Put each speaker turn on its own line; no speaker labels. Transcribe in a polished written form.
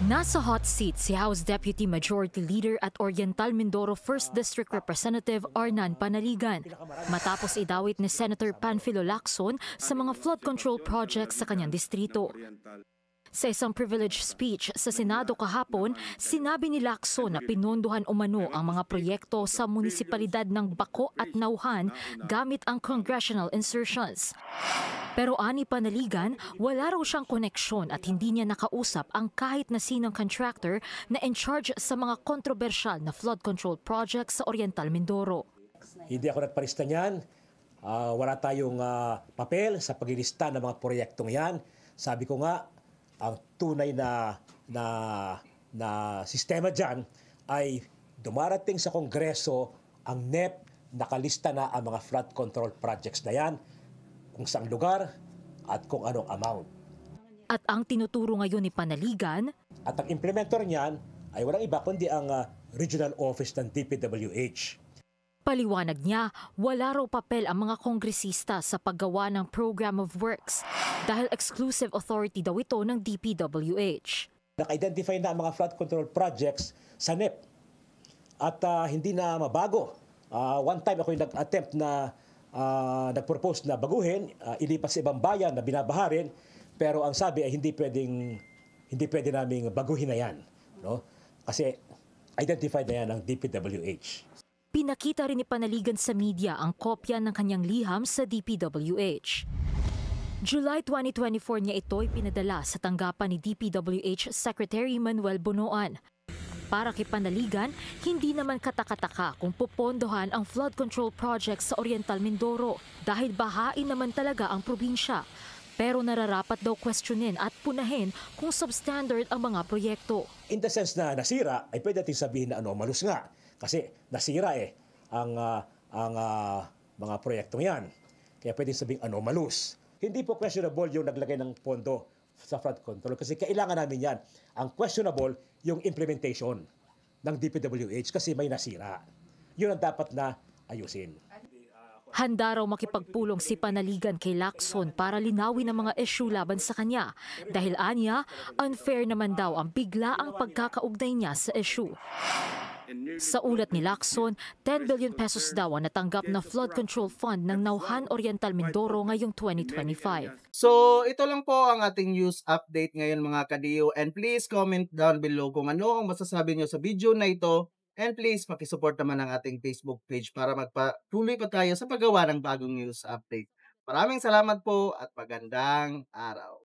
Nasa hot seat si House Deputy Majority Leader at Oriental Mindoro 1st District Representative Arnan Panaligan matapos idawit ni Senator Panfilo Lacson sa mga flood control projects sa kanyang distrito. Sa isang privileged speech sa Senado kahapon, sinabi ni Lacson na pinondohan umano ang mga proyekto sa munisipalidad ng Baco at Nauhan gamit ang congressional insertions. Pero ani Panaligan, wala raw siyang koneksyon at hindi niya nakausap ang kahit na sinong contractor na in charge sa mga kontrobersyal na flood control projects sa Oriental Mindoro.
Hindi ako nagparista niyan. Wala tayong papel sa paglilista ng mga proyektong yan. Sabi ko nga, ang tunay na sistema dyan ay dumarating sa Kongreso ang NEP, nakalista na ang mga flood control projects na yan, kung saang lugar at kung anong amount.
At ang tinuturo ngayon ni Panaligan,
at ang implementor niyan ay walang iba kundi ang Regional Office ng DPWH.
paliwanag niya, wala raw papel ang mga kongresista sa paggawa ng Program of Works dahil exclusive authority daw ito ng DPWH.
Naka-identify na ang mga flood control projects sa NEP at hindi na mabago. One time ako yung nag-attempt na nag-propose na baguhin, ilipas sa ibang bayan na binabaharin, pero ang sabi ay hindi pwede naming baguhin na yan. No? Kasi identified na yan ng DPWH.
Pinakita rin ni Panaligan sa media ang kopya ng kanyang liham sa DPWH. July 2024 niya ito'y pinadala sa tanggapan ni DPWH Secretary Manuel Bonoan. Para kay Panaligan, hindi naman katakataka kung pupondohan ang flood control project sa Oriental Mindoro dahil bahain naman talaga ang probinsya. Pero nararapat daw questionin at punahin kung substandard ang mga proyekto.
In the sense na nasira, ay pwede natin sabihin na anomalous nga. Kasi nasira ang mga proyektong yan. Kaya pwede sabihin anomalous. Hindi po questionable yung naglagay ng pondo sa flood control kasi kailangan namin yan. Ang questionable yung implementation ng DPWH kasi may nasira. Yun ang dapat na ayusin.
Handa raw makipagpulong si Panaligan kay Lacson para linawin ang mga issue laban sa kanya dahil anya, unfair naman daw ang biglaang pagkakaugnay niya sa issue. Sa ulat ni Lacson, 10 billion pesos daw ang natanggap na flood control fund ng Nauhan Oriental Mindoro ngayong 2025.
So, ito lang po ang ating news update ngayon mga kadiyo. And please comment down below kung ano ang masasabi nyo sa video na ito. And please, pakisupport naman ang ating Facebook page para magpatuloy pa tayo sa paggawa ng bagong news update. Maraming salamat po at magandang araw.